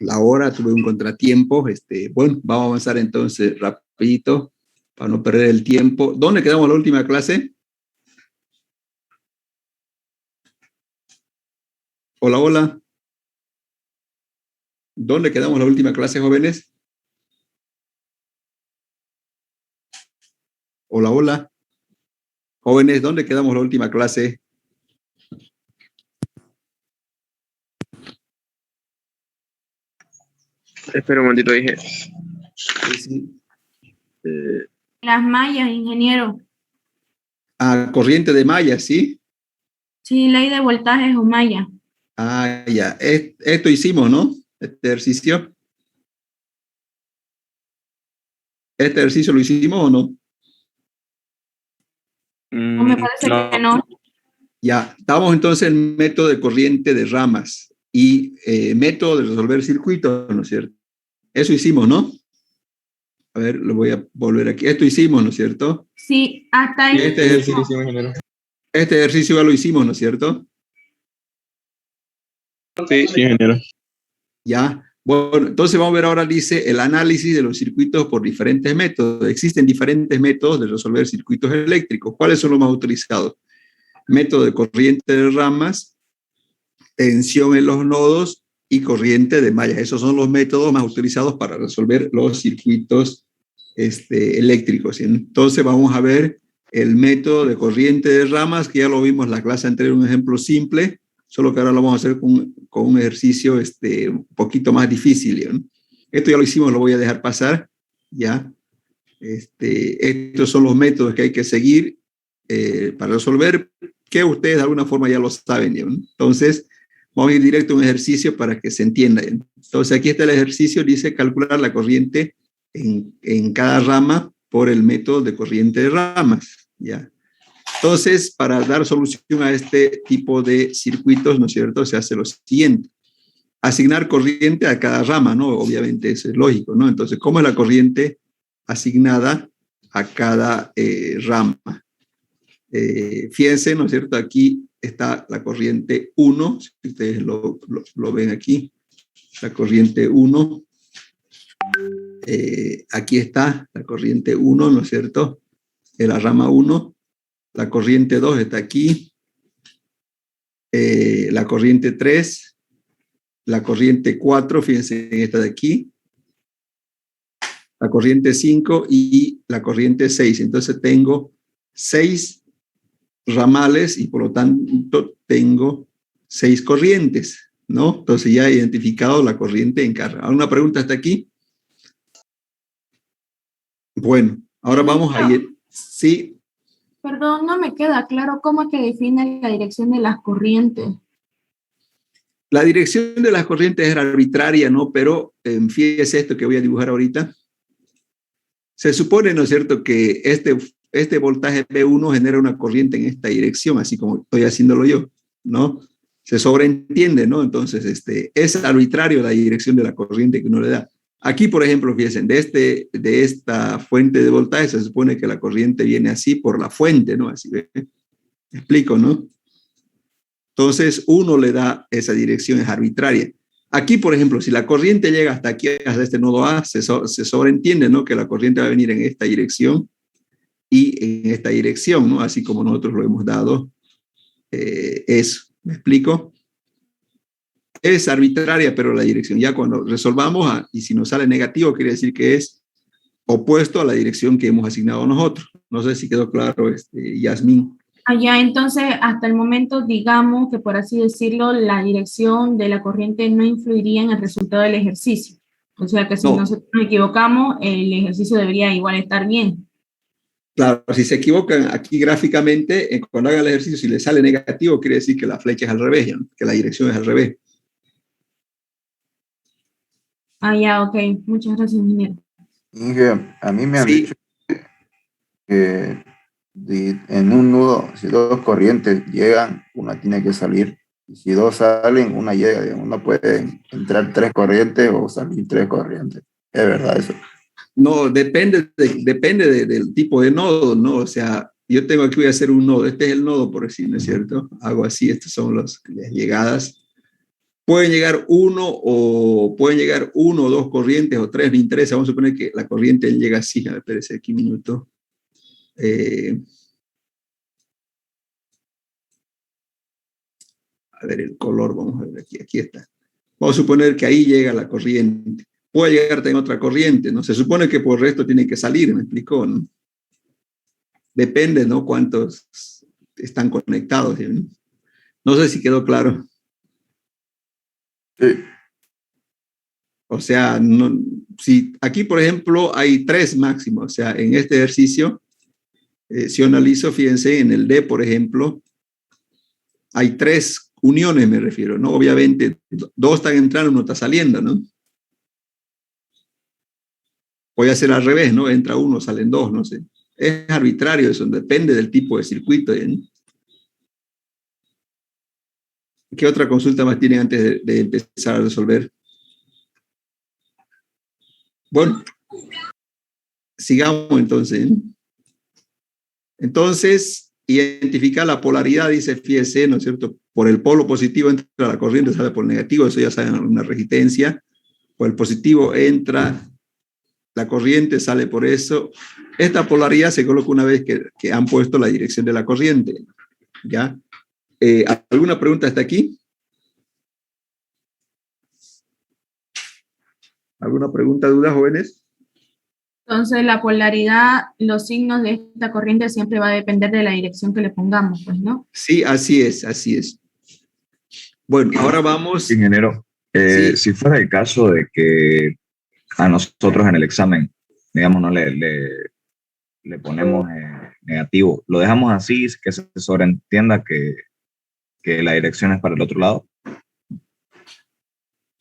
la hora, tuve un contratiempo. Bueno, vamos a avanzar entonces rapidito para no perder el tiempo. ¿Dónde quedamos la última clase? Hola, hola. ¿Dónde quedamos la última clase, jóvenes? Hola, hola. Jóvenes, ¿dónde quedamos la última clase? Espera un momentito, dije. Sí. Las mallas, ingeniero. Ah, corriente de malla, ¿sí? Sí, ley de voltajes o malla. Ah, ya. Esto hicimos, ¿no? Este ejercicio. ¿Este ejercicio lo hicimos o no? No, me parece que no. Ya, estamos entonces en método de corriente de ramas y método de resolver circuitos, ¿no es cierto? Eso hicimos, ¿no? A ver, lo voy a volver aquí. Esto hicimos, ¿no es cierto? Sí, hasta ahí. Este ejercicio ya lo hicimos, ¿no es cierto? Sí, ingeniero. Ya. Bueno, entonces vamos a ver ahora, dice, el análisis de los circuitos por diferentes métodos. Existen diferentes métodos de resolver circuitos eléctricos. ¿Cuáles son los más utilizados? Método de corriente de ramas, tensión en los nodos y corriente de mallas. Esos son los métodos más utilizados para resolver los circuitos eléctricos. Entonces vamos a ver el método de corriente de ramas, que ya lo vimos en la clase anterior, un ejemplo simple, solo que ahora lo vamos a hacer con un ejercicio un poquito más difícil, ¿no? Esto ya lo hicimos, lo voy a dejar pasar, ¿ya? Estos son los métodos que hay que seguir para resolver, que ustedes de alguna forma ya lo saben, ¿no? Entonces, vamos a ir directo a un ejercicio para que se entienda. Entonces, aquí está el ejercicio, dice calcular la corriente en cada rama por el método de corriente de ramas, ¿ya? Entonces, para dar solución a este tipo de circuitos, ¿no es cierto?, se hace lo siguiente. Asignar corriente a cada rama, ¿no? Obviamente eso es lógico, ¿no? Entonces, ¿cómo es la corriente asignada a cada rama? Fíjense, ¿no es cierto? Aquí está la corriente 1, si ustedes lo ven aquí, la corriente 1. Aquí está la corriente 1, ¿no es cierto? En la rama 1. La corriente 2 está aquí. La corriente 3. La corriente 4, fíjense en esta de aquí. La corriente 5 y la corriente 6. Entonces tengo 6 ramales y por lo tanto tengo 6 corrientes, ¿no? Entonces ya he identificado la corriente en cada. ¿Alguna pregunta hasta aquí? Bueno, ahora vamos a ir. Sí. Perdón, no me queda claro cómo es que define la dirección de las corrientes. La dirección de las corrientes es arbitraria, ¿no? Pero fíjese esto que voy a dibujar ahorita. Se supone, ¿no es cierto?, que este voltaje V1 genera una corriente en esta dirección, así como estoy haciéndolo yo, ¿no? Se sobreentiende, ¿no? Entonces, es arbitrario la dirección de la corriente que uno le da. Aquí, por ejemplo, fíjense, de esta fuente de voltaje se supone que la corriente viene así por la fuente, ¿no? Así, ¿ve? Explico, ¿no? Entonces, uno le da esa dirección, es arbitraria. Aquí, por ejemplo, si la corriente llega hasta aquí, hasta este nodo A, se sobreentiende, ¿no?, que la corriente va a venir en esta dirección y en esta dirección, ¿no? Así como nosotros lo hemos dado eso. ¿Me explico? Es arbitraria, pero la dirección. Ya cuando resolvamos, y si nos sale negativo, quiere decir que es opuesto a la dirección que hemos asignado nosotros. No sé si quedó claro, Yasmín. Allá, entonces, hasta el momento, digamos que, por así decirlo, la dirección de la corriente no influiría en el resultado del ejercicio. O sea que si nosotros nos equivocamos, el ejercicio debería igual estar bien. Claro, si se equivocan aquí gráficamente, cuando hagan el ejercicio, si les sale negativo, quiere decir que la flecha es al revés, ¿no?, que la dirección es al revés. Ah, ya, ok. Muchas gracias, ingeniero. Inge, a mí me han dicho que en un nudo, si dos corrientes llegan, una tiene que salir. Y si dos salen, una llega. Digamos, no pueden entrar 3 corrientes o salir 3 corrientes. ¿Es verdad eso? No, depende del tipo de nodo, ¿no? O sea, yo tengo aquí, voy a hacer un nodo. Este es el nodo, por decir, ¿no es cierto? Hago así, estas son las llegadas. pueden llegar uno o dos corrientes o tres, no interesa. Vamos a suponer que la corriente llega así. A ver, espérese aquí un minuto. A ver, el color, vamos a ver aquí está. Vamos a suponer que ahí llega la corriente. Puede llegar también otra corriente, ¿no? Se supone que por el resto tiene que salir, ¿me explicó? ¿No? Depende, ¿no? Cuántos están conectados. ¿Sí? No sé si quedó claro. Sí. O sea, no, si aquí, por ejemplo, hay 3 máximos, o sea, en este ejercicio, si yo analizo, fíjense, en el D, por ejemplo, hay 3 uniones, me refiero, ¿no? Obviamente, 2 están entrando, 1 está saliendo, ¿no? Voy a hacer al revés, ¿no? Entra 1, salen 2, no sé. Es arbitrario eso, depende del tipo de circuito, ¿no? ¿Qué otra consulta más tienen antes de empezar a resolver? Bueno, sigamos entonces. Entonces, identificar la polaridad, dice fíjese, ¿no es cierto? Por el polo positivo entra la corriente, sale por el negativo, eso ya saben, una resistencia. Por el positivo entra la corriente, sale por eso. Esta polaridad se coloca una vez que han puesto la dirección de la corriente. ¿Ya? ¿Alguna pregunta hasta aquí? ¿Alguna pregunta, duda, jóvenes? Entonces, la polaridad, los signos de esta corriente siempre va a depender de la dirección que le pongamos, pues, ¿no? Sí, así es, así es. Bueno, ahora vamos... Ingeniero, sí. Si fuera el caso de que a nosotros en el examen, digamos, no le ponemos negativo, ¿lo dejamos así, que se sobreentienda que la dirección es para el otro lado?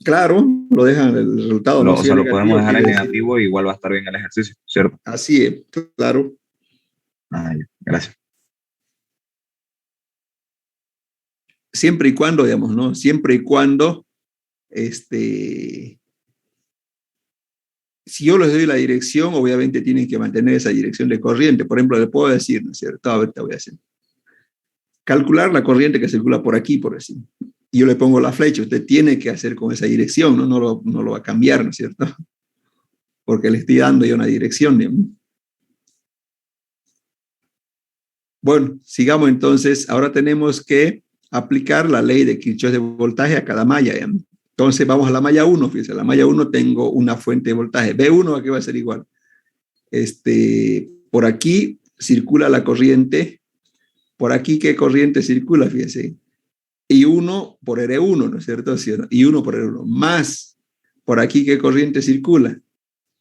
Claro, lo dejan el resultado. O sea, lo podemos dejar en negativo y igual va a estar bien el ejercicio, ¿cierto? Así es, claro. Gracias. Siempre y cuando, digamos, ¿no? Siempre y cuando, si yo les doy la dirección, obviamente tienen que mantener esa dirección de corriente. Por ejemplo, le puedo decir, ¿no es cierto? A ver, te voy a hacer. Calcular la corriente que circula por aquí, por decir. Y yo le pongo la flecha, usted tiene que hacer con esa dirección, ¿no? No lo va a cambiar, ¿no es cierto? Porque le estoy dando ya una dirección, digamos. Bueno, sigamos entonces. Ahora tenemos que aplicar la ley de Kirchhoff de voltaje a cada malla. ¿Ya? Entonces vamos a la malla 1. Fíjense, la malla 1 tengo una fuente de voltaje. B1 aquí va a ser igual. Por aquí circula la corriente. Por aquí, ¿qué corriente circula? Fíjense. I1 por R1, ¿no es cierto? I1 por R1. Más, por aquí, ¿qué corriente circula?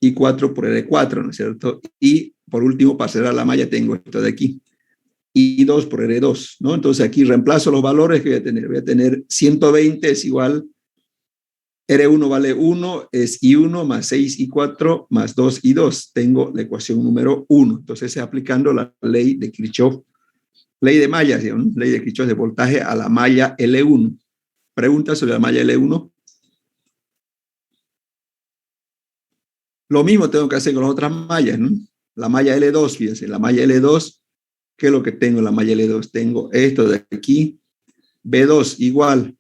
I4 por R4, ¿no es cierto? Y por último, para cerrar la malla, tengo esto de aquí. I2 por R2, ¿no? Entonces aquí reemplazo los valores que voy a tener. Voy a tener 120 es igual, R1 vale 1, es I1 más 6 I4 más 2 I2. Tengo la ecuación número 1. Entonces, aplicando la ley de Kirchhoff, ley de mallas, ¿no? Ley de Kirchhoff de voltaje a la malla L1. Pregunta sobre la malla L1. Lo mismo tengo que hacer con las otras mallas, ¿no? La malla L2, fíjense, la malla L2, ¿qué es lo que tengo en la malla L2? Tengo esto de aquí, B2 igual.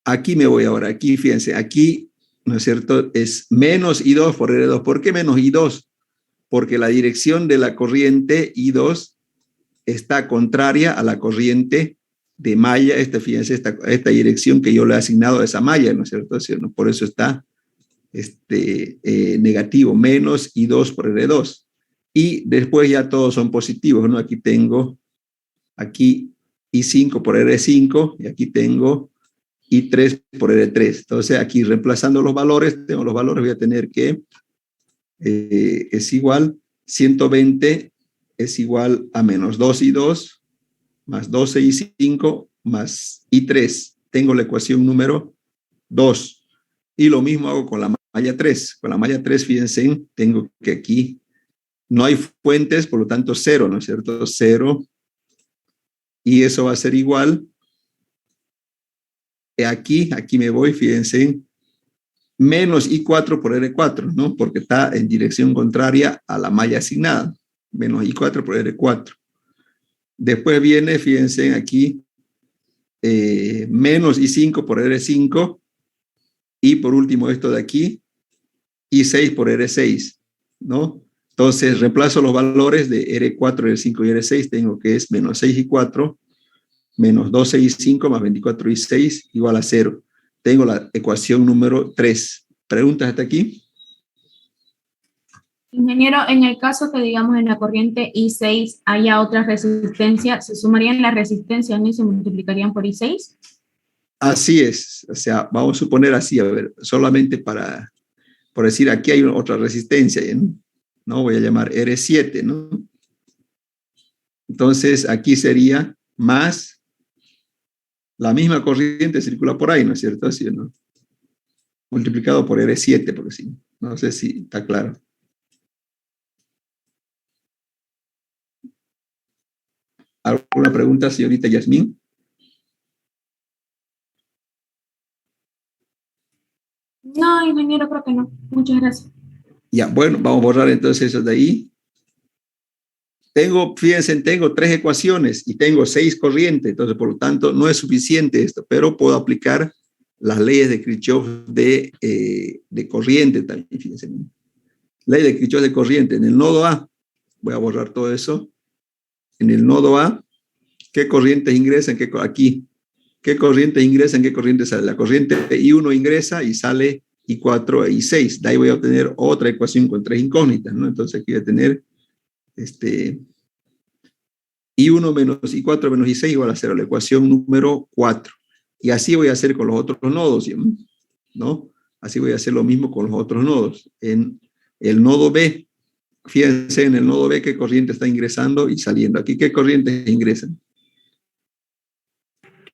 Aquí me voy ahora, aquí fíjense, aquí, ¿no es cierto? Es menos I2 por R2. ¿Por qué menos I2? Porque la dirección de la corriente I2 está contraria a la corriente de malla, fíjense, esta dirección que yo le he asignado a esa malla, ¿no es cierto? Por eso está negativo, menos I2 por R2. Y después ya todos son positivos, ¿no? Aquí tengo, aquí I5 por R5 y aquí tengo I3 por R3. Entonces aquí reemplazando los valores, tengo los valores, voy a tener que es igual, 120 es igual a menos 2I2 más 12I5 más I3. Tengo la ecuación número 2. Y lo mismo hago con la malla 3. Con la malla 3, fíjense, tengo que aquí no hay fuentes, por lo tanto 0, ¿no es cierto? 0. Y eso va a ser igual. Aquí me voy, fíjense, menos I4 por R4, ¿no? Porque está en dirección contraria a la malla asignada. Menos I4 por R4. Después viene, fíjense, aquí menos I5 por R5, y por último esto de aquí, I6 por R6, ¿no? Entonces reemplazo los valores de R4, R5 y R6, tengo que es menos 6 y 4, menos 12 y 5 más 24 y 6 igual a 0. Tengo la ecuación número 3. ¿Preguntas hasta aquí? Ingeniero, en el caso que digamos en la corriente I6 haya otra resistencia, ¿se sumarían las resistencias, ¿no? Y se multiplicarían por I6? Así es, o sea, vamos a suponer así, a ver, solamente por decir, aquí hay otra resistencia, ¿no? Voy a llamar R7, ¿no? Entonces, aquí sería más la misma corriente circula por ahí, ¿no es cierto? ¿Sí o no? Multiplicado por R7, por decir. No sé si está claro. ¿Alguna pregunta, señorita Yasmín? No, ingeniero, creo que no. Muchas gracias. Ya, bueno, vamos a borrar entonces eso de ahí. Fíjense, tengo 3 ecuaciones y tengo 6 corrientes, entonces por lo tanto no es suficiente esto, pero puedo aplicar las leyes de Kirchhoff de corriente también, fíjense. Ley de Kirchhoff de corriente. En el nodo A, voy a borrar todo eso. En el nodo A, ¿qué corrientes ingresan? Aquí, ¿qué corrientes ingresan? ¿Qué corrientes salen? La corriente I1 ingresa y sale I4 e I6. De ahí voy a obtener otra ecuación con 3 incógnitas, ¿no? Entonces aquí voy a tener I1 menos I4 menos I6 igual a 0, la ecuación número 4. Y así voy a hacer con los otros nodos, ¿no? Así voy a hacer lo mismo con los otros nodos. En el nodo B, fíjense en el nodo B qué corriente está ingresando y saliendo. Aquí, ¿qué corrientes ingresan?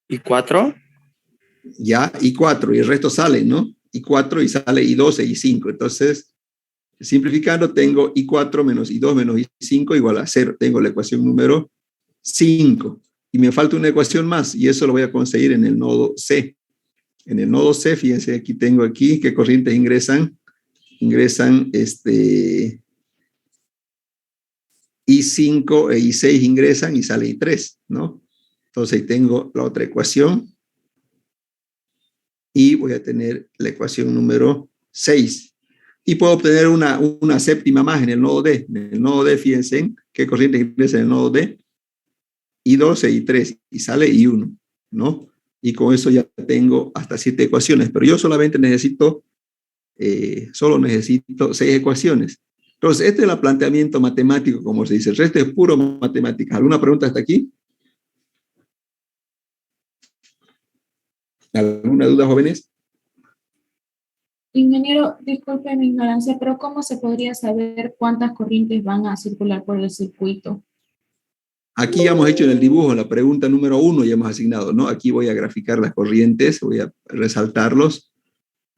¿I4? Ya, I4, y el resto sale, ¿no? I4 y sale I12 y I5. Entonces, simplificando, tengo I4 menos I2 menos I5 igual a 0. Tengo la ecuación número 5. Y me falta una ecuación más, y eso lo voy a conseguir en el nodo C. En el nodo C, fíjense, aquí tengo aquí qué corrientes ingresan. Ingresan I5 e I6 ingresan y sale I3, ¿no? Entonces ahí tengo la otra ecuación. Y voy a tener la ecuación número 6. Y puedo obtener una séptima más en el nodo D. En el nodo D, fíjense, qué corriente ingresa en el nodo D. I2 e I3 y sale I1, ¿no? Y con eso ya tengo hasta 7 ecuaciones, pero yo solamente necesito, solo necesito 6 ecuaciones. Entonces, este es el planteamiento matemático, como se dice. El resto es puro matemática. ¿Alguna pregunta hasta aquí? ¿Alguna duda, jóvenes? Ingeniero, disculpe mi ignorancia, pero ¿cómo se podría saber cuántas corrientes van a circular por el circuito? Aquí ya hemos hecho en el dibujo la pregunta número 1, ya hemos asignado, ¿no? Aquí voy a graficar las corrientes, voy a resaltarlos.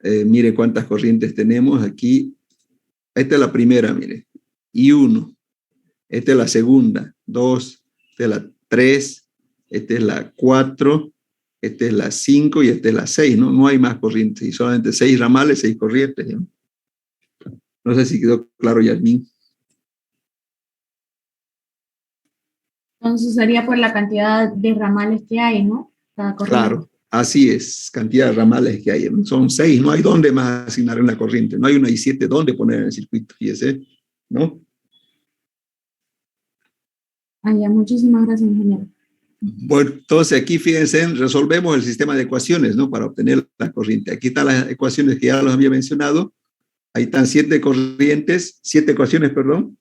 Mire cuántas corrientes tenemos aquí. Esta es la primera, mire. I1. Esta es la segunda. 2. Esta es la 3. Esta es la 4. Esta es la 5 y esta es la 6, ¿no? No hay más corrientes. Y solamente 6 ramales, 6 corrientes, ¿no? No sé si quedó claro, Yasmín. Entonces sería por la cantidad de ramales que hay, ¿no? Cada corriente. Claro, así es, cantidad de ramales que hay. Son 6, no hay dónde más asignar una corriente. No hay una I7 dónde poner en el circuito, fíjese, ¿no? Ya, muchísimas gracias, ingeniero. Bueno, entonces aquí fíjense, resolvemos el sistema de ecuaciones, ¿no? Para obtener la corriente. Aquí están las ecuaciones que ya los había mencionado. Ahí están 7 ecuaciones, perdón.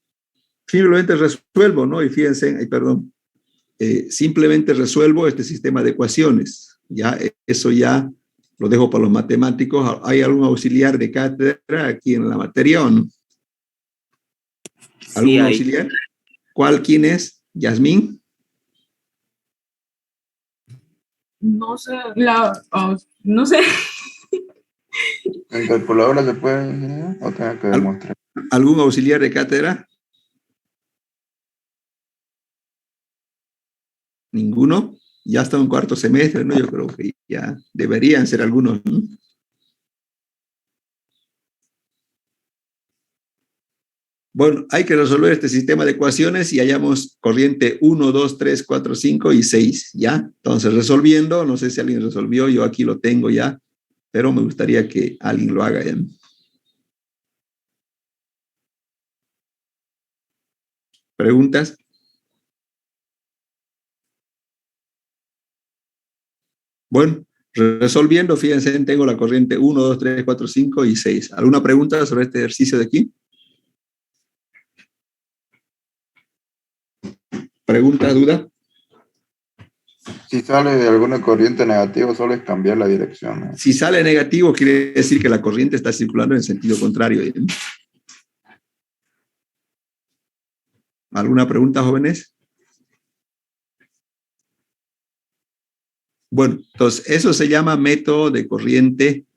Simplemente resuelvo, ¿no? Y fíjense, perdón, simplemente resuelvo este sistema de ecuaciones. Ya, eso ya lo dejo para los matemáticos. ¿Hay algún auxiliar de cátedra aquí en la materia o no? ¿Algún auxiliar? ¿Quién es? ¿Yasmín? No sé, no sé. ¿En calculadora se puede, ingeniero? ¿O tengo que demostrar? ¿Algún auxiliar de cátedra? ¿Ninguno? Ya está en cuarto semestre, ¿no? Yo creo que ya deberían ser algunos, ¿no? Bueno, hay que resolver este sistema de ecuaciones y hallamos corriente 1, 2, 3, 4, 5 y 6, ¿ya? Entonces, resolviendo, no sé si alguien resolvió, yo aquí lo tengo ya, pero me gustaría que alguien lo haga, ¿ya? ¿Preguntas? Bueno, resolviendo, fíjense, tengo la corriente 1, 2, 3, 4, 5 y 6. ¿Alguna pregunta sobre este ejercicio de aquí? ¿Pregunta, duda? Si sale de alguna corriente negativa, solo es cambiar la dirección, ¿no? Si sale negativo, quiere decir que la corriente está circulando en sentido contrario. ¿Alguna pregunta, jóvenes? Bueno, entonces eso se llama método de corriente,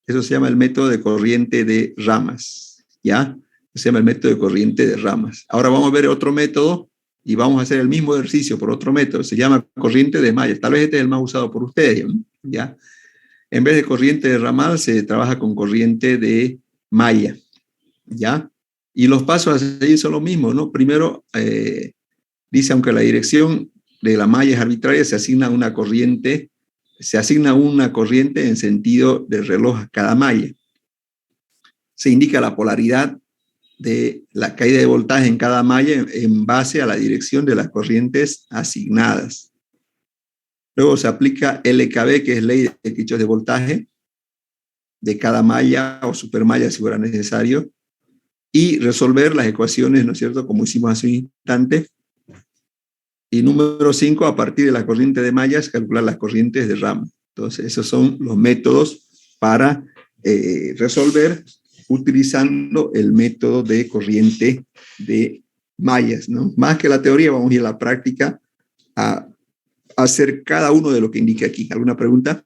eso se llama el método de corriente de ramas, ¿ya? Se llama el método de corriente de ramas. Ahora vamos a ver otro método y vamos a hacer el mismo ejercicio por otro método. Se llama corriente de mallas. Tal vez este es el más usado por ustedes, ¿ya? En vez de corriente de ramal, se trabaja con corriente de malla, ¿ya? Y los pasos a seguir son los mismos, ¿no? Primero, dice, aunque la dirección de la malla es arbitraria, se asigna una corriente en sentido del reloj a cada malla. Se indica la polaridad de la caída de voltaje en cada malla en base a la dirección de las corrientes asignadas. Luego se aplica LKB, que es ley de Kirchhoff de voltaje, de cada malla o supermalla si fuera necesario, y resolver las ecuaciones, ¿no es cierto?, como hicimos hace un instante. Y número 5, a partir de la corriente de mallas, calcular las corrientes de rama. Entonces, esos son los métodos para resolver utilizando el método de corriente de mallas, ¿no? Más que la teoría, vamos a ir a la práctica a hacer cada uno de lo que indica aquí. ¿Alguna pregunta?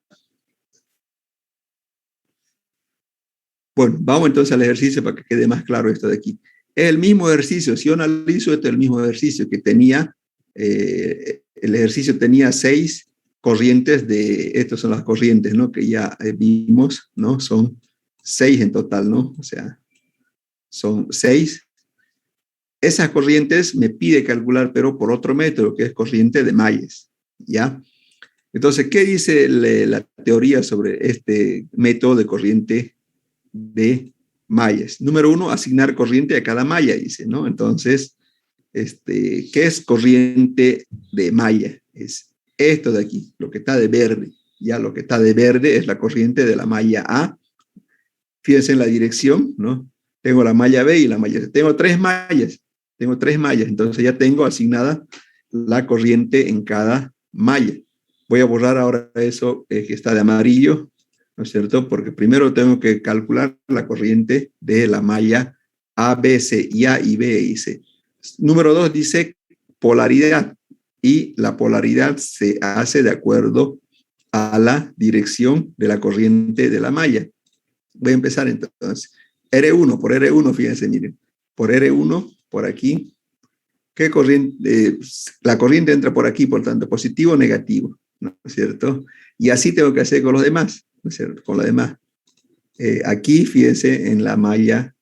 Bueno, vamos entonces al ejercicio para que quede más claro esto de aquí. Es el mismo ejercicio. Si yo analizo, este es el mismo ejercicio que tenía. El ejercicio tenía 6 corrientes estas son las corrientes, ¿no? Que ya vimos, ¿no? Son 6 en total, ¿no? O sea, son 6. Esas corrientes me pide calcular, pero por otro método, que es corriente de mallas, ¿ya? Entonces, ¿qué dice la teoría sobre este método de corriente de mallas? Número 1, asignar corriente a cada malla, dice, ¿no? Entonces, ¿qué es corriente de malla? Es esto de aquí, lo que está de verde. Ya lo que está de verde es la corriente de la malla A. Fíjense en la dirección, ¿no? Tengo la malla B y la malla C. Tengo 3 mallas, entonces ya tengo asignada la corriente en cada malla. Voy a borrar ahora eso que está de amarillo, ¿no es cierto? Porque primero tengo que calcular la corriente de la malla A, B, C, y A y B y C. Número 2 dice polaridad, y la polaridad se hace de acuerdo a la dirección de la corriente de la malla. Voy a empezar entonces. R1, por R1, fíjense, miren, por R1, por aquí, ¿qué corriente? La corriente entra por aquí, por tanto, positivo o negativo, ¿no es cierto? Y así tengo que hacer con los demás, ¿no es cierto? Con los demás. Aquí, fíjense, en la malla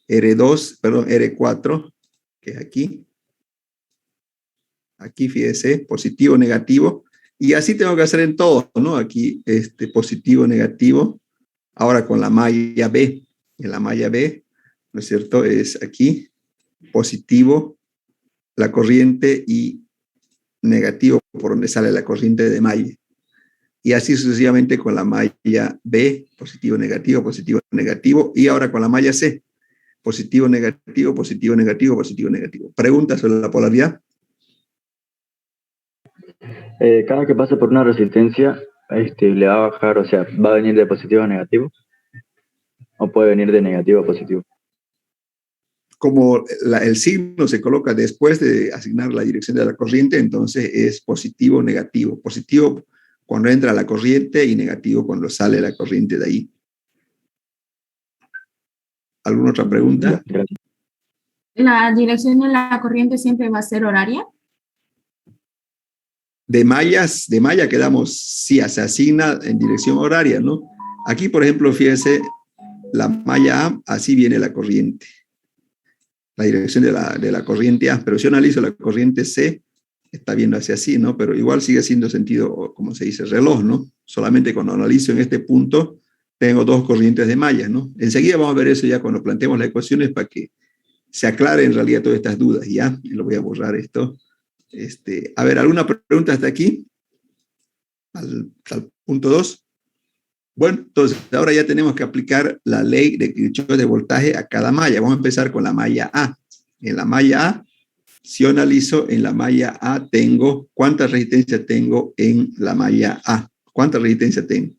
R4, que es aquí. Aquí, fíjense, positivo, negativo. Y así tengo que hacer en todo, ¿no? Aquí, positivo, negativo. Ahora con la malla B. En la malla B, ¿no es cierto? Es aquí, positivo, la corriente, y negativo por donde sale la corriente de malla. Y así sucesivamente con la malla B, positivo, negativo. Y ahora con la malla C, positivo, negativo, positivo, negativo, positivo, negativo. ¿Preguntas sobre la polaridad? Cada que pase por una resistencia, le va a bajar, o sea, ¿va a venir de positivo a negativo? ¿O puede venir de negativo a positivo? Como el signo se coloca después de asignar la dirección de la corriente, entonces es positivo, negativo. Positivo cuando entra la corriente y negativo cuando sale la corriente de ahí. ¿Alguna otra pregunta? Gracias. ¿La dirección de la corriente siempre va a ser horaria? De malla quedamos, sí, se asigna en dirección horaria, ¿no? Aquí, por ejemplo, fíjese, la malla A, así viene la corriente. la dirección de la corriente A, pero si yo analizo la corriente C, está viendo hacia así, ¿no? Pero igual sigue siendo sentido, como se dice, reloj, ¿no? Solamente cuando analizo en este punto, tengo dos corrientes de malla, ¿no? Enseguida vamos a ver eso ya cuando planteemos las ecuaciones para que se aclare en realidad todas estas dudas, ¿ya? Y lo voy a borrar esto. A ver, ¿alguna pregunta hasta aquí? Al punto 2. Bueno, entonces ahora ya tenemos que aplicar la ley de Kirchhoff de voltaje a cada malla. Vamos a empezar con la malla A. En la malla A, si yo analizo en la malla A, tengo, ¿cuánta resistencia tengo en la malla A? ¿Cuánta resistencia tengo?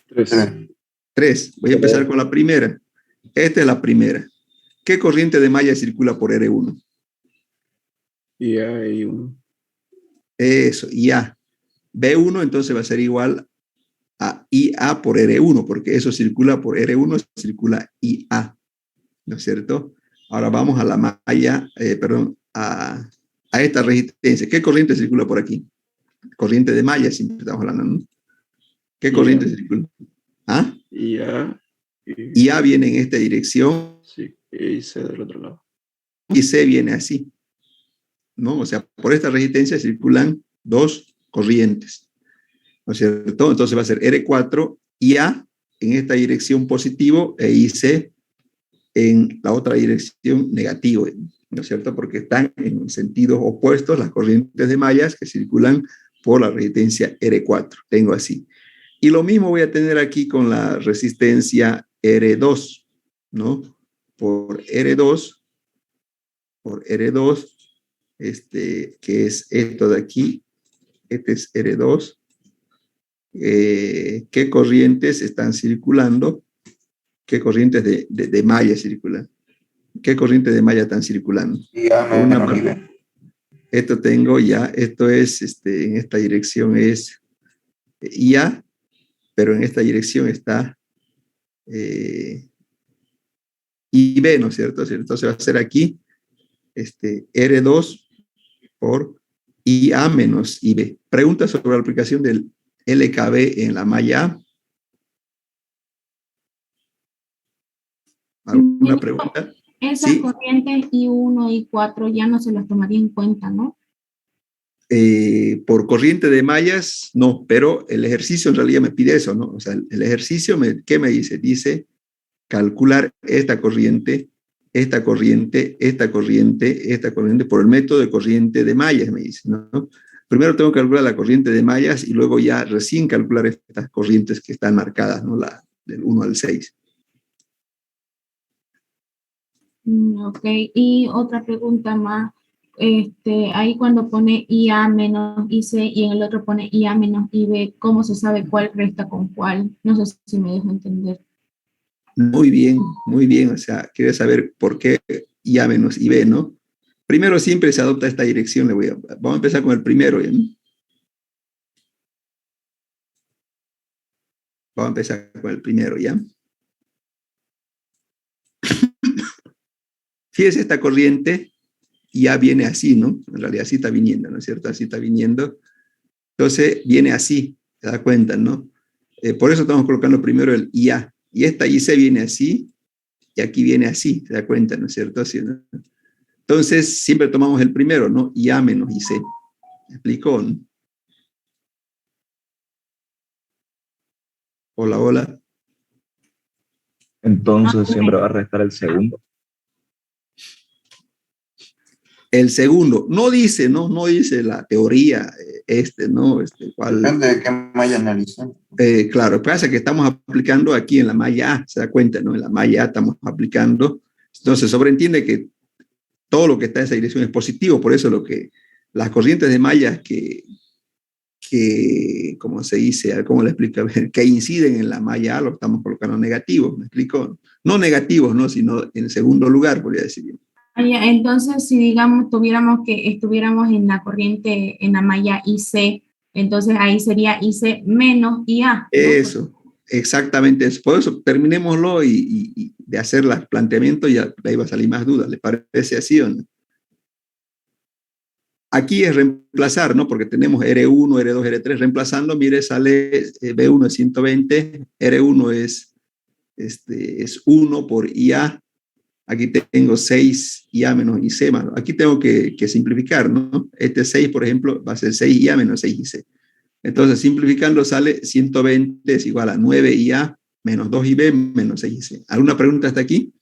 3. 3. Voy a empezar con la primera. Esta es la primera. ¿Qué corriente de malla circula por R1? Y hay un... Eso, IA. B1 entonces va a ser igual a IA por R1, porque eso circula por R1, circula IA, ¿no es cierto? Ahora vamos a la malla, a esta resistencia. ¿Qué corriente circula por aquí? Corriente de malla, siempre estamos hablando, ¿no? ¿Qué corriente circula? ¿Ah? IA. IA viene en esta dirección. Sí, y C del otro lado. Y C viene así, ¿no? O sea, por esta resistencia circulan dos corrientes, ¿no es cierto? Entonces va a ser R4 IA en esta dirección positivo e IC en la otra dirección negativo, ¿no es cierto? Porque están en sentidos opuestos las corrientes de mallas que circulan por la resistencia R4. Tengo así. Y lo mismo voy a tener aquí con la resistencia R2, ¿no? Por R2, que es esto de aquí, este es R2. ¿Qué corrientes están circulando? ¿Qué corrientes de malla circulan? ¿Qué corrientes de malla están circulando? Esto tengo ya, esto es, en esta dirección es IA, pero en esta dirección está IB, ¿no es cierto? Entonces va a ser aquí R2 por IA menos IB. Pregunta sobre la aplicación del LKB en la malla A. ¿Alguna pregunta? Esas ¿Sí? corrientes I1 I4 ya no se las tomaría en cuenta, ¿no? Por corriente de mallas, no, pero el ejercicio en realidad me pide eso, ¿no? O sea, el ejercicio, ¿qué me dice? Dice calcular esta corriente por el método de corriente de mallas, me dice, ¿no? Primero tengo que calcular la corriente de mallas y luego ya recién calcular estas corrientes que están marcadas, ¿no? Del 1 al 6. Ok, y otra pregunta más. Ahí cuando pone IA menos IC y en el otro pone IA menos IB, ¿cómo se sabe cuál resta con cuál? No sé si me dejo entender. Muy bien. O sea, quiere saber por qué IA menos IB, ¿no? Primero siempre se adopta esta dirección. Vamos a empezar con el primero, ¿no? Vamos a empezar con el primero, ¿ya? Fíjese, esta corriente ya viene así, ¿no? En realidad así está viniendo, ¿no es cierto? Así está viniendo. Entonces viene así, se da cuenta, ¿no? Por eso estamos colocando primero el IA. Y esta IC viene así, y aquí viene así, se da cuenta, ¿no es cierto? Así, ¿no? Entonces siempre tomamos el primero, ¿no? IA menos IC. ¿Me explicó? ¿No? Hola, hola. Entonces siempre va a restar el segundo. El segundo, no dice la teoría, ¿no? ¿Cuál? Depende de qué malla analicen. Claro, pasa que estamos aplicando aquí en la malla A, se da cuenta, ¿no? En la malla A estamos aplicando, entonces sobreentiende que todo lo que está en esa dirección es positivo, por eso las corrientes de mallas que ¿cómo se dice? ¿Cómo le explico? Que inciden en la malla A, lo estamos colocando negativos, ¿me explico? No negativos, ¿no? Sino en segundo lugar, podría decir. Entonces, si digamos estuviéramos en la corriente, en la malla IC, entonces ahí sería IC menos IA, ¿no? Eso, exactamente eso. Por eso terminémoslo y de hacer los planteamientos, ya ahí va a salir más dudas. ¿Le parece así o no? Aquí es reemplazar, ¿no? Porque tenemos R1, R2, R3. Reemplazando, mire, sale B1 es 120, R1 es 1 por IA Aquí tengo 6IA menos IC. Aquí tengo que simplificar, ¿no? Este 6, por ejemplo, va a ser 6IA menos 6IC. Entonces, simplificando, sale 120 es igual a 9IA menos 2IB menos 6IC. ¿Alguna pregunta hasta aquí?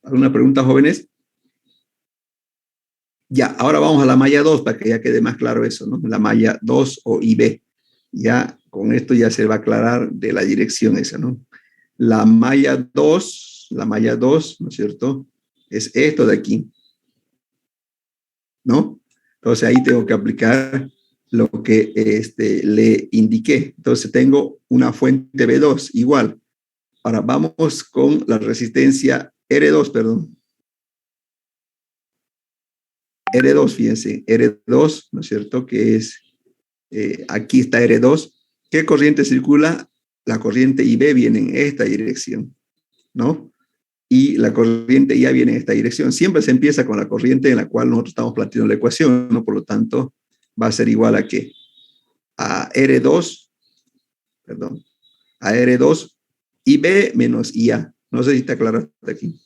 ¿Alguna pregunta, jóvenes? Ya, ahora vamos a la malla 2 para que ya quede más claro eso, ¿no? La malla 2 o IB. Ya con esto ya se va a aclarar de la dirección esa, ¿no? La malla 2, ¿no es cierto? Es esto de aquí, ¿no? Entonces ahí tengo que aplicar lo que le indiqué. Entonces tengo una fuente B2 igual. Ahora vamos con la resistencia R2, perdón. R2, fíjense, R2, ¿no es cierto? Que es, aquí está R2. ¿Qué corriente circula? La corriente IB viene en esta dirección, ¿no? Y la corriente IA viene en esta dirección. Siempre se empieza con la corriente en la cual nosotros estamos planteando la ecuación, ¿no? Por lo tanto, va a ser igual a ¿qué? A R2, perdón, a R2 IB menos IA. No sé si está claro hasta aquí.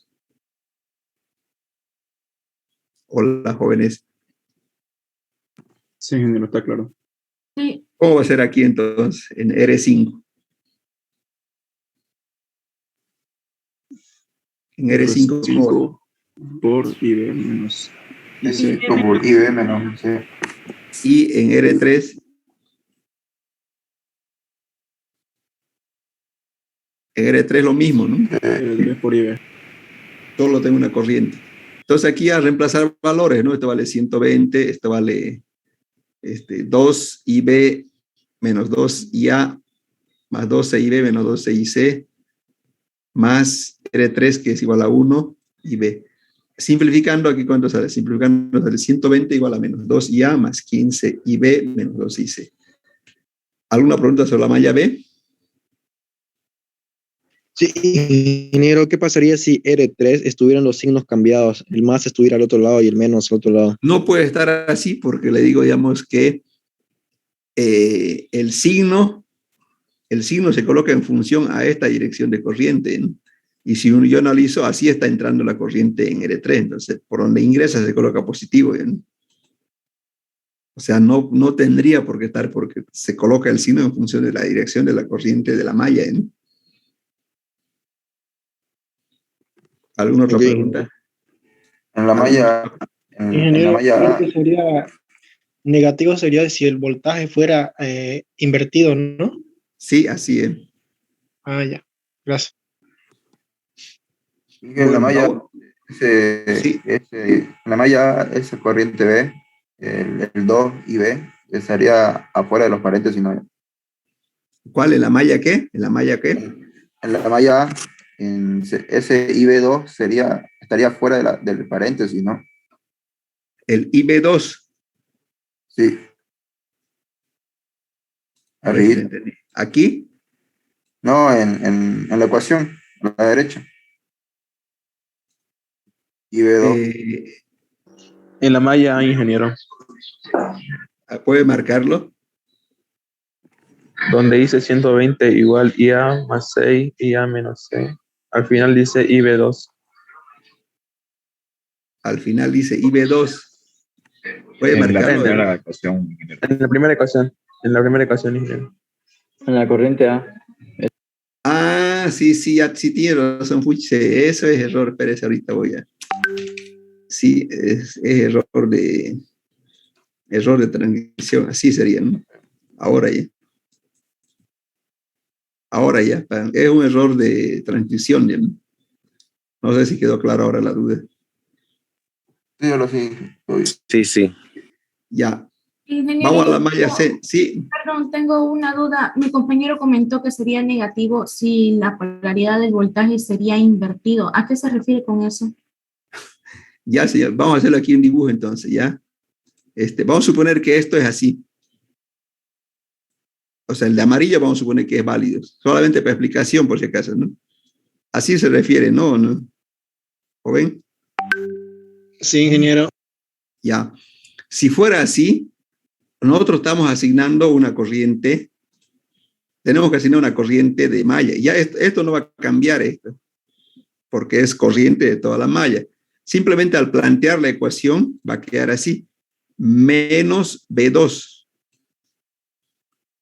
Hola, jóvenes. Sí, ingeniero, está claro. Sí. ¿Cómo va a ser aquí entonces en R5? En R5, ¿cómo? 5 por IB menos IC. Por IB menos IC. Y en R3, en R3 lo mismo, ¿no? 3 por IB. Solo tengo una corriente. Entonces aquí a reemplazar valores, ¿no? Esto vale 120, esto vale 2IB menos 2IA más 12IB menos 12IC más R3 que es igual a 1IB. Simplificando, aquí ¿cuánto sale? Simplificando sale 120 igual a menos 2IA más 15IB menos 2IC. ¿Alguna pregunta sobre la malla B? Sí, ingeniero, ¿qué pasaría si R3 estuvieran los signos cambiados? El más estuviera al otro lado y el menos al otro lado. No puede estar así porque le digo, digamos, que el signo se coloca en función a esta dirección de corriente, ¿no? Y si yo analizo, así está entrando la corriente en R3, entonces por donde ingresa se coloca positivo, ¿no? O sea, no tendría por qué estar porque se coloca el signo en función de la dirección de la corriente de la malla, ¿no? ¿Alguna otra pregunta? En la malla, en la malla A, Sería negativo sería si el voltaje fuera invertido, ¿no? Sí, así es. Ah, ya. Gracias. en la malla, Sí. en la malla A, esa corriente B, el 2 y B, estaría afuera de los paréntesis, ¿no? ¿Cuál? ¿En la malla qué? ¿En la malla qué? En la malla A, ese IB2 estaría fuera del paréntesis, ¿no? El IB2. Sí. Arriba. ¿Aquí? No, en la ecuación, a la derecha. IB2. En la malla, ingeniero. ¿Puede marcarlo? Donde dice 120 igual IA más 6, IA menos C. Al final dice IB2. Al final dice IB2. ¿Puede En la marcarlo? primera ecuación, ingeniero. En la primera ecuación. En la primera ecuación, ingeniero. En la corriente A. Ah, sí, sí tiene razón, Fuche. Eso es error. Espérese, ahorita voy a. Sí, es error de transmisión. Así sería, ¿no? Ahora ya. Es un error de transmisión, ¿no? No sé si quedó claro ahora la duda. Sí, yo lo sí. Sí. Ya. Ingeniero, Vamos a la malla C. Sí. perdón, tengo una duda. Mi compañero comentó que sería negativo si la polaridad del voltaje sería invertido. ¿A qué se refiere con eso? Ya, señor. Vamos a hacerlo aquí en dibujo entonces, ¿ya? Vamos a suponer que esto es así. O sea, el de amarillo vamos a suponer que es válido. Solamente para explicación, por si acaso, ¿no? Así se refiere, ¿no? ¿O ven? Sí, ingeniero. Ya. Si fuera así, nosotros estamos asignando una corriente tenemos que asignar una corriente de malla. Ya esto no va a cambiar esto, porque es corriente de toda la malla. Simplemente al plantear la ecuación va a quedar así, menos B2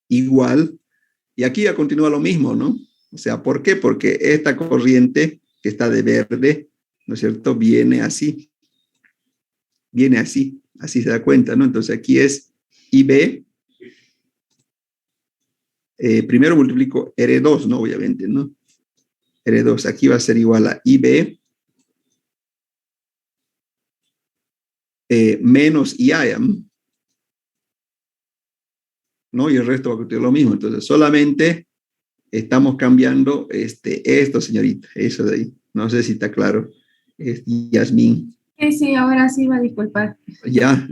igual, y aquí ya continúa lo mismo, ¿no? O sea, ¿por qué? Porque esta corriente que está de verde, ¿no es cierto?, viene así, así se da cuenta, ¿no? Entonces aquí es IB, primero multiplico R2, ¿no? Obviamente, ¿no? R2, aquí va a ser igual a IB menos IA, ¿no? Y el resto va a continuar lo mismo. Entonces, solamente estamos cambiando esto, señorita, eso de ahí. No sé si está claro, Yasmín. Sí, ahora sí va a disculpar. Ya,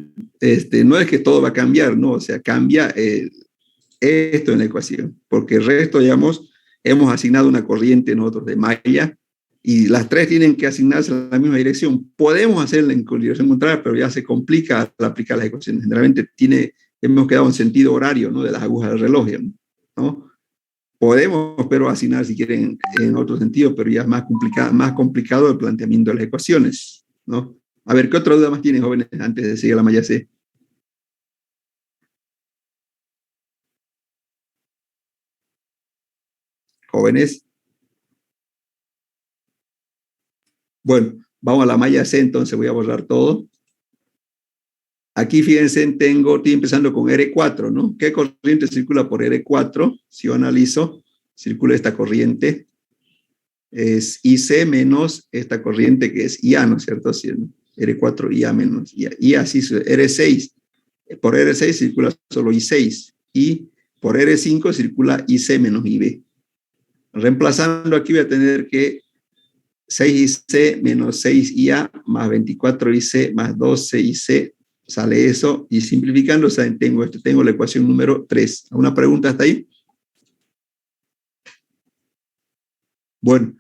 no es que todo va a cambiar, ¿no? O sea, cambia esto en la ecuación, porque el resto, digamos, hemos asignado una corriente nosotros de malla y las tres tienen que asignarse en la misma dirección. Podemos hacerla en dirección contraria, pero ya se complica al aplicar las ecuaciones. Generalmente hemos quedado en sentido horario, ¿no? De las agujas del reloj, ¿no? Podemos, pero asignar si quieren en otro sentido, pero ya es más complicado el planteamiento de las ecuaciones, ¿no? A ver, ¿qué otra duda más tienen, jóvenes, antes de seguir a la malla C? Jóvenes. Bueno, vamos a la malla C, entonces voy a borrar todo. Aquí, fíjense, estoy empezando con R4, ¿no? ¿Qué corriente circula por R4? Si yo analizo, circula esta corriente, es IC menos esta corriente que es IA, ¿no es cierto? R4 IA menos IA. Y así R6. Por R6 circula solo I6. Y por R5 circula IC menos IB. Reemplazando aquí voy a tener que 6IC menos 6IA más 24IC más 12IC, sale eso, y simplificando, o sea, tengo la ecuación número 3. ¿Alguna pregunta hasta ahí? Bueno,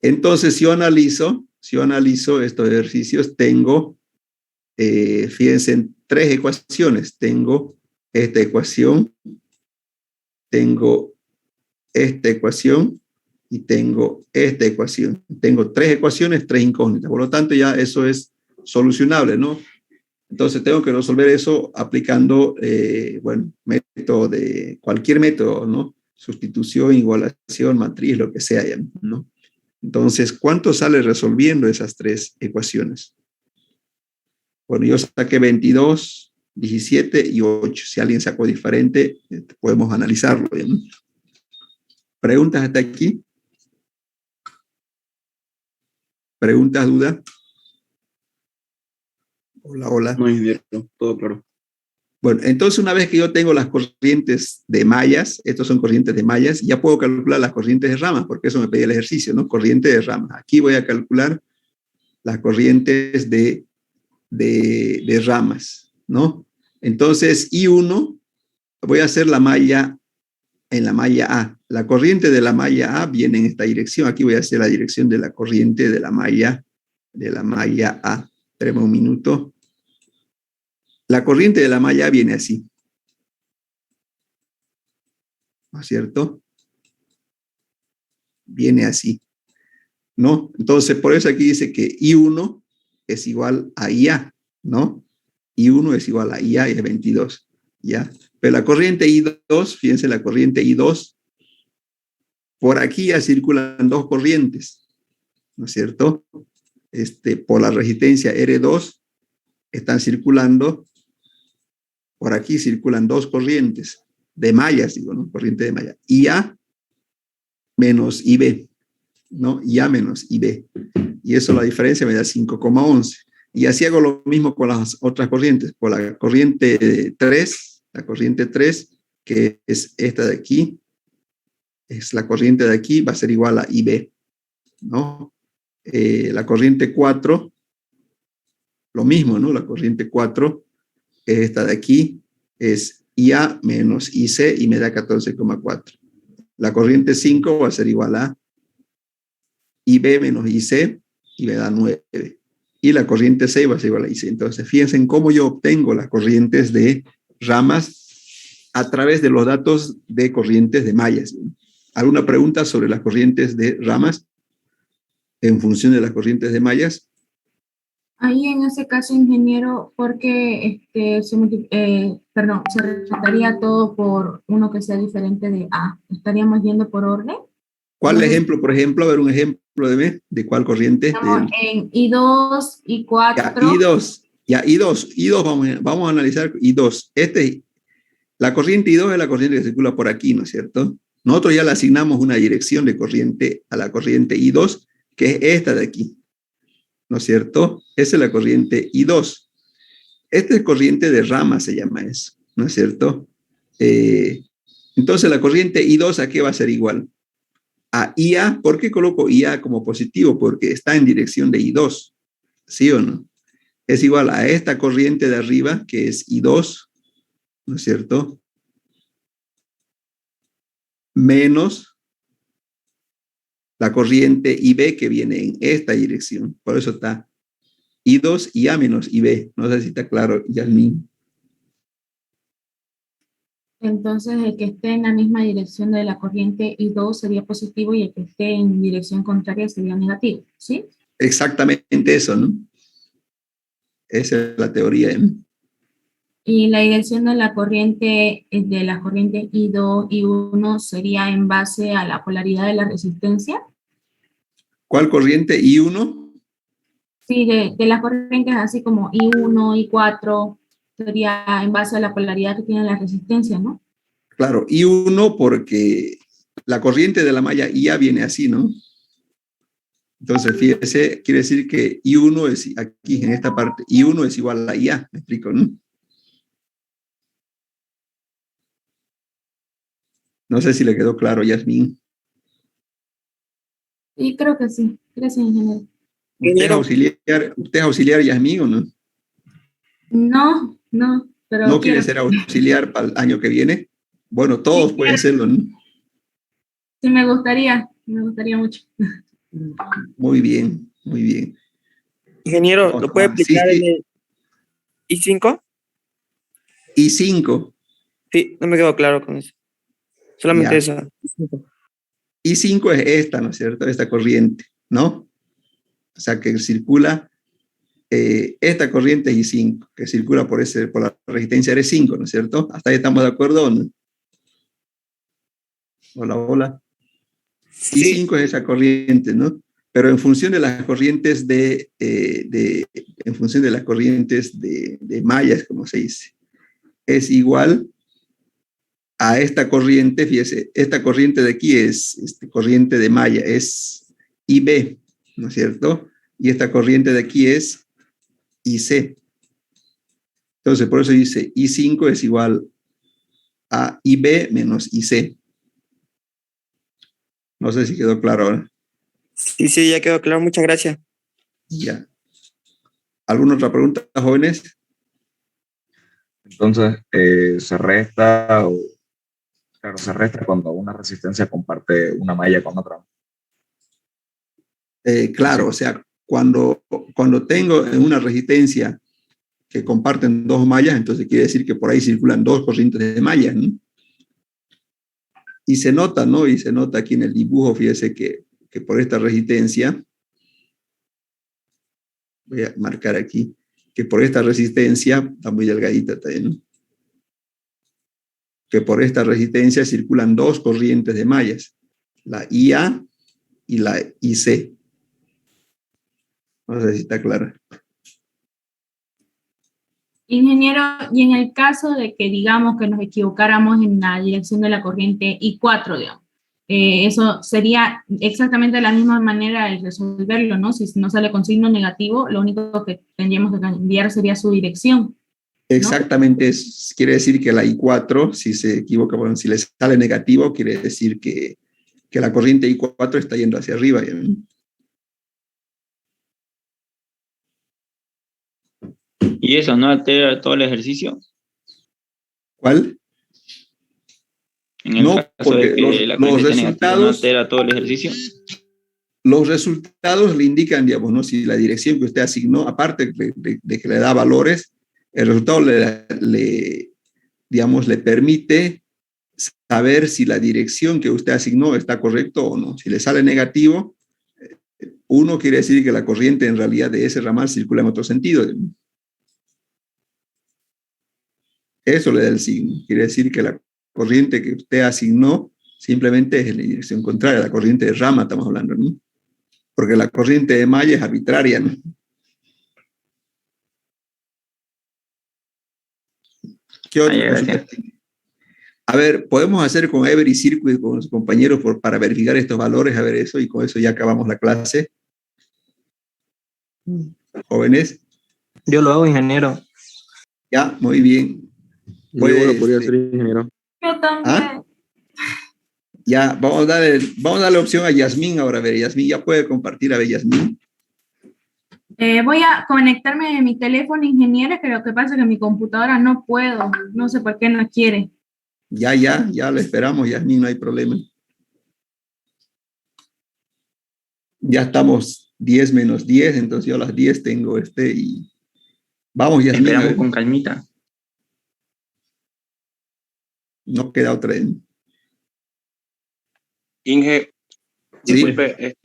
entonces si yo analizo estos ejercicios, tengo, fíjense, en tres ecuaciones. Tengo esta ecuación, tengo esta ecuación, y tengo esta ecuación. Tengo tres ecuaciones, tres incógnitas. Por lo tanto, ya eso es solucionable, ¿no? Entonces, tengo que resolver eso aplicando, cualquier método, ¿no? Sustitución, igualación, matriz, lo que sea, ¿no? Entonces, ¿cuánto sale resolviendo esas tres ecuaciones? Bueno, yo saqué 22, 17 y 8. Si alguien sacó diferente, podemos analizarlo, ¿no? ¿Preguntas hasta aquí? ¿Preguntas, dudas? Hola, hola. No, ingeniero, todo claro. Bueno, entonces una vez que yo tengo las corrientes de mallas, estos son corrientes de mallas, ya puedo calcular las corrientes de ramas, porque eso me pedía el ejercicio, ¿no? Corriente de ramas. Aquí voy a calcular las corrientes de ramas, ¿no? Entonces, I1, voy a hacer la malla en la malla A. La corriente de la malla A viene en esta dirección. Aquí voy a hacer la dirección de la corriente de la malla A. Espérame un minuto. La corriente de la malla A viene así. ¿No es cierto? Viene así, ¿no? Entonces, por eso aquí dice que I1 es igual a IA, ¿no? I1 es igual a IA y es 22, ¿ya? Pero la corriente I2, fíjense, la corriente I2, por aquí ya circulan dos corrientes, ¿no es cierto? Por la resistencia R2 están circulando, por aquí circulan dos corrientes de mallas, digo, ¿no? Corriente de malla. IA menos IB, ¿no? IA menos IB. Y eso, la diferencia me da 5,11. Y así hago lo mismo con las otras corrientes. Por la corriente 3, que es esta de aquí, es la corriente de aquí, va a ser igual a IB, ¿no? La corriente 4, lo mismo, ¿no? La corriente 4, es esta de aquí, es IA menos IC y me da 14,4. La corriente 5 va a ser igual a IB menos IC y me da 9. Y la corriente 6 va a ser igual a IC. Entonces, fíjense en cómo yo obtengo las corrientes de ramas a través de los datos de corrientes de mallas. ¿Alguna pregunta sobre las corrientes de ramas en función de las corrientes de mallas? Ahí en ese caso, ingeniero, porque se resaltaría todo por uno que sea diferente de A. ¿Estaríamos yendo por orden? ¿Cuál ejemplo, por ejemplo? A ver, un ejemplo de cuál corriente. Estamos en I2, I4. Ya, I2. Ya, I2, vamos a analizar I2. La corriente I2 es la corriente que circula por aquí, ¿no es cierto? Nosotros ya le asignamos una dirección de corriente a la corriente I2, que es esta de aquí, ¿no es cierto? Esa es la corriente I2. Esta es corriente de rama, se llama eso, ¿no es cierto? Entonces, la corriente I2, ¿a qué va a ser igual? A IA. ¿Por qué coloco IA como positivo? Porque está en dirección de I2, ¿sí o no? Es igual a esta corriente de arriba, que es I2, ¿no es cierto? Menos la corriente IB que viene en esta dirección. Por eso está I2 y A menos IB. No sé si está claro, Yasmín. Entonces, el que esté en la misma dirección de la corriente I2 sería positivo y el que esté en dirección contraria sería negativo, ¿sí? Exactamente eso, ¿no? Esa es la teoría. Y la dirección de la corriente I2 y I1 sería en base a la polaridad de la resistencia. ¿Cuál corriente? ¿I1? Sí, de las corrientes así como I1, I4, sería en base a la polaridad que tiene la resistencia, ¿no? Claro, I1 porque la corriente de la malla IA viene así, ¿no? Entonces, fíjese, quiere decir que I1 es aquí, en esta parte, I1 es igual a IA, me explico, ¿no? No sé si le quedó claro, Yasmín. Sí, creo que sí. Gracias, ingeniero. ¿Usted es auxiliar, Yasmín, o no? No, pero ¿No quiere ser auxiliar para el año que viene? Bueno, todos Sí, pueden serlo, ¿no? Sí, me gustaría mucho. Muy bien, muy bien. Ingeniero, ¿lo puede explicar Sí, en el I5? I5. Sí, no me quedó claro con eso. Solamente Ya. eso. I5 es esta, ¿no es cierto? Esta corriente, ¿no? O sea, que circula, esta corriente es I5, que circula por la resistencia R5, ¿no es cierto? ¿Hasta ahí estamos de acuerdo o no? Hola, hola. Sí. I5 es esa corriente, ¿no? Pero en función de las corrientes de mallas, como se dice, es igual a esta corriente. Fíjese, esta corriente de aquí es corriente de malla, es IB, ¿no es cierto? Y esta corriente de aquí es IC. Entonces, por eso dice I5 es igual a IB menos IC. No sé si quedó claro ahora. Sí, ya quedó claro. Muchas gracias. Ya. ¿Alguna otra pregunta, jóvenes? Entonces, se resta cuando una resistencia comparte una malla con otra. Claro, o sea, cuando tengo una resistencia que comparten dos mallas, entonces quiere decir que por ahí circulan dos corrientes de mallas, ¿no? Y se nota, ¿no? Y se nota aquí en el dibujo, fíjese que por esta resistencia, voy a marcar aquí, que por esta resistencia, está muy delgadita también, ¿no? Que por esta resistencia circulan dos corrientes de mallas, la IA y la IC. No sé si está clara. Ingeniero, y en el caso de que digamos que nos equivocáramos en la dirección de la corriente I4, digamos, eso sería exactamente la misma manera de resolverlo, ¿no? Si no sale con signo negativo, lo único que tendríamos que cambiar sería su dirección, ¿no? Exactamente, quiere decir que la I4, si se equivoca, bueno, si le sale negativo, quiere decir que la corriente I4 está yendo hacia arriba. ¿No? ¿Y eso no altera todo el ejercicio? ¿Cuál? En el No, caso porque de que la corriente esté negativa, ¿no altera todo el ejercicio? Los resultados le indican, digamos, ¿no? Si la dirección que usted asignó, aparte de que le da valores, el resultado digamos, le permite saber si la dirección que usted asignó está correcto o no. Si le sale negativo, 1 quiere decir que la corriente en realidad de ese ramal circula en otro sentido. Eso le da el signo. Quiere decir que la corriente que usted asignó simplemente es en la dirección contraria. La corriente de rama estamos hablando, ¿no? Porque la corriente de malla es arbitraria, ¿no? ¿Qué otra consulta? A ver, podemos hacer con Every Circuit, con los compañeros, para verificar estos valores, a ver eso, y con eso ya acabamos la clase. Jóvenes. Yo lo hago, ingeniero. Ya, muy bien. Yo lo podría hacer, ingeniero. Yo también. ¿Ah? Ya, vamos a darle opción a Yasmín ahora. A ver, Yasmín ya puede compartir. A ver, Yasmín. Voy a conectarme a mi teléfono, ingeniero, que lo que pasa es que mi computadora no puedo. No sé por qué no quiere. Ya lo esperamos, Yasmín, no hay problema. Ya estamos 10 menos 10, entonces yo a las 10 tengo y... Vamos, Yasmín. Esperamos con calmita. No queda otra. Inge, Sí. disculpe,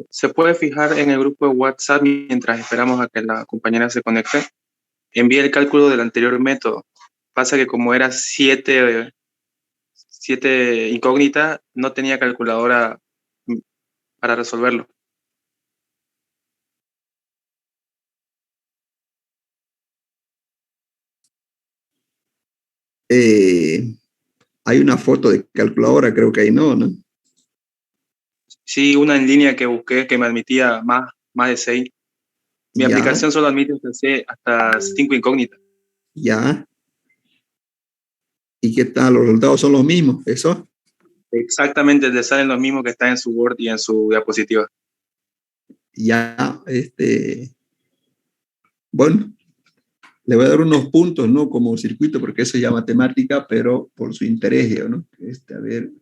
¿se puede fijar en el grupo de WhatsApp mientras esperamos a que la compañera se conecte? Envíe el cálculo del anterior método. Pasa que como era 7 incógnita, no tenía calculadora para resolverlo. Hay una foto de calculadora, creo que ahí ¿no? Sí, una en línea que busqué que me admitía más de 6. Mi Ya. aplicación solo admite hasta 5 incógnitas. Ya. ¿Y qué tal? ¿Los resultados son los mismos? ¿Eso? Exactamente, le salen los mismos que están en su Word y en su diapositiva. Ya, bueno, le voy a dar unos puntos, ¿no? Como circuito, porque eso ya matemática, pero por su interés, ¿no? A ver,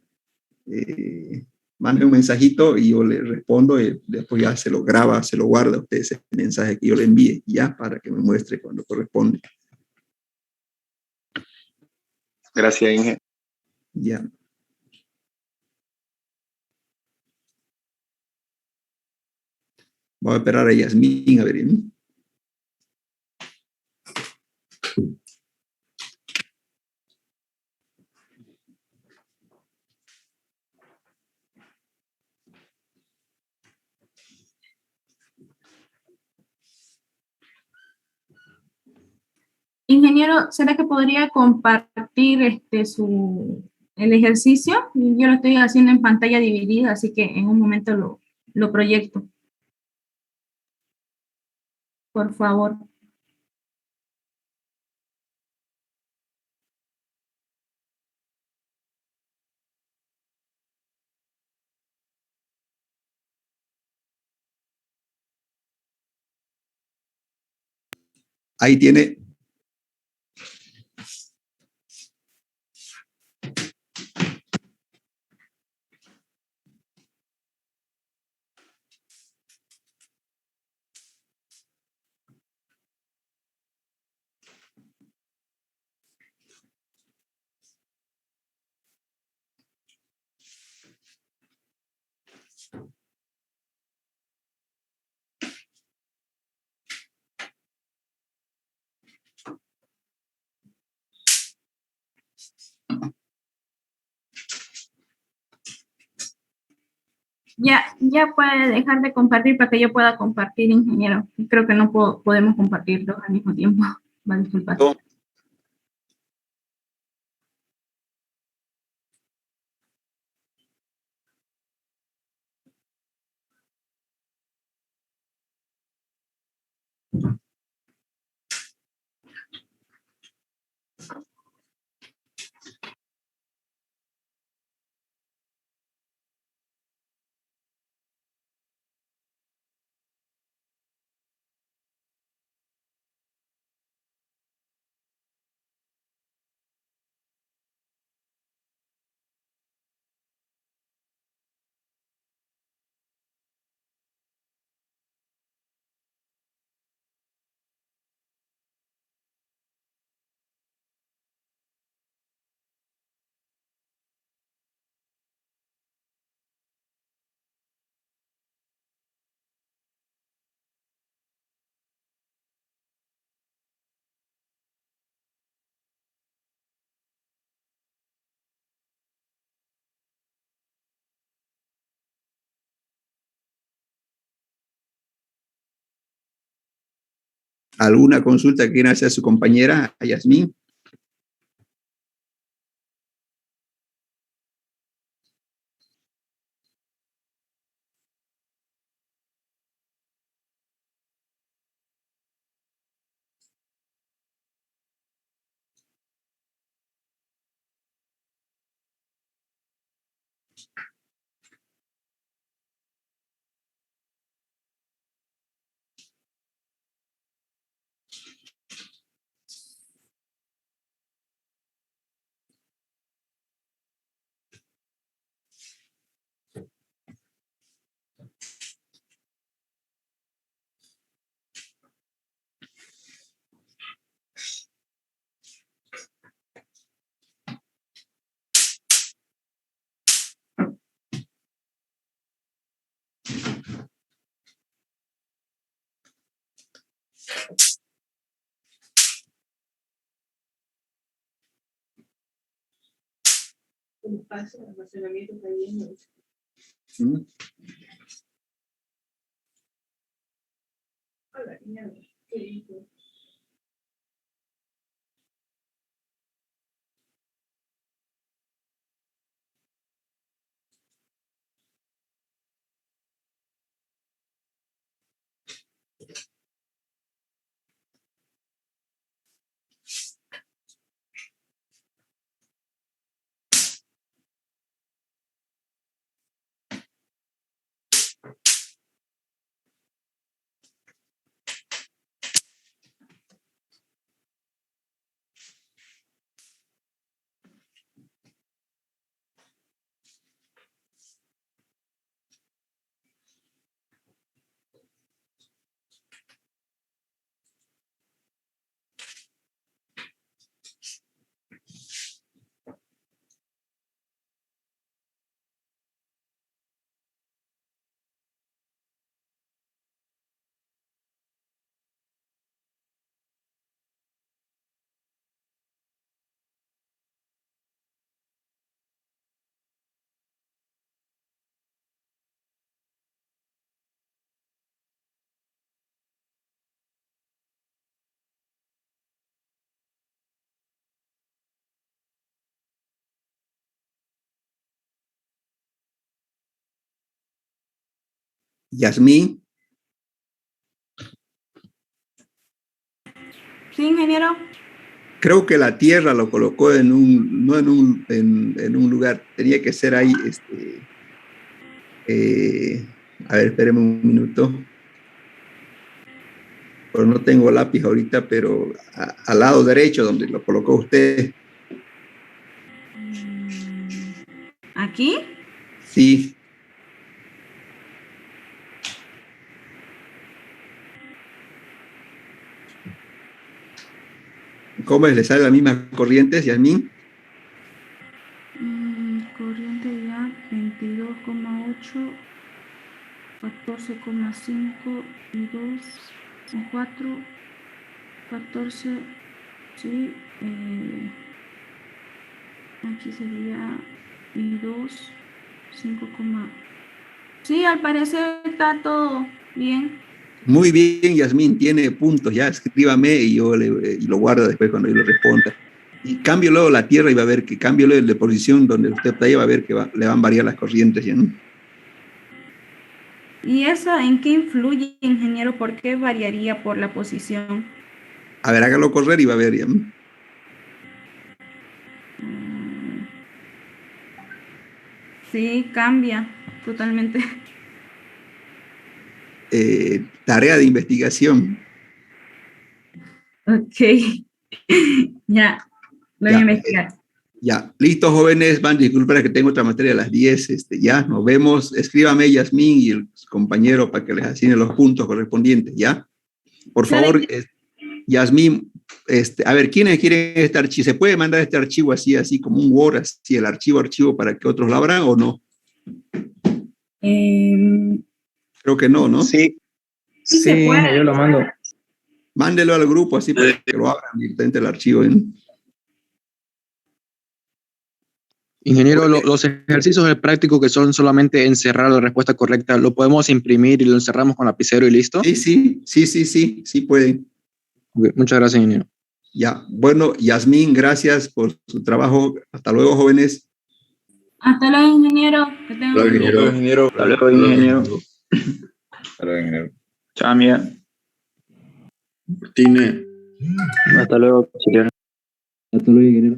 mande un mensajito y yo le respondo y después ya se lo graba, se lo guarda a usted ese mensaje que yo le envíe, ya, para que me muestre cuando corresponde. Gracias, Inge. Ya. Voy a esperar a Yasmín, a ver. Ingeniero, ¿será que podría compartir el ejercicio? Yo lo estoy haciendo en pantalla dividida, así que en un momento lo proyecto. Por favor. Ahí tiene. Ya puede dejar de compartir para que yo pueda compartir, ingeniero. Creo que no podemos compartir dos al mismo tiempo. Va a disculpar. No. ¿Alguna consulta que quiera hacer a su compañera, a Yasmín? Yasmín. Sí, ingeniero. Creo que la Tierra lo colocó en no en un lugar, tenía que ser ahí, a ver, espéreme un minuto. Pues no tengo lápiz ahorita, pero al lado derecho donde lo colocó usted. ¿Aquí? Sí. ¿Cómo es? ¿Le sale la misma corriente, Yasmín? Corriente ya 22,8, 14,5 y 2, 4, 14, sí, aquí sería y 2, 5, sí, al parecer está todo bien. Muy bien, Yasmín, tiene puntos, ya escríbame y yo y lo guardo después cuando yo le responda. Y cambio luego la Tierra y va a ver que cambio luego de posición donde usted está ahí, va a ver que le van a variar las corrientes. ¿Ya? ¿Y eso en qué influye, ingeniero? ¿Por qué variaría por la posición? A ver, hágalo correr y va a ver. ¿Ya? Sí, cambia totalmente. Tarea de investigación. Ok, ya, lo voy a investigar. Ya, listo, jóvenes, van, disculpen que tengo otra materia a las 10, ya, nos vemos, escríbame Yasmín y el compañero para que les asigne los puntos correspondientes, ¿ya? Por favor, Yasmín, a ver, ¿quiénes quieren este archivo? ¿Se puede mandar este archivo así como un Word, así el archivo para que otros lo abran o no? Creo que no, ¿no? Sí, sí, yo lo mando. Mándelo al grupo así para que lo abran directamente el archivo. Ingeniero, los ejercicios del práctico que son solamente encerrar la respuesta correcta, ¿lo podemos imprimir y lo encerramos con lapicero y listo? Sí pueden. Okay, muchas gracias, ingeniero. Ya, bueno, Yasmín, gracias por su trabajo. Hasta luego, jóvenes. Hasta luego, ingeniero. Que tengan buen día. Ingeniero. Hasta luego, ingeniero. Hasta luego, ingeniero. Chao, amiga. Martínez. Hasta luego, auxiliar. Hasta luego, ingeniero.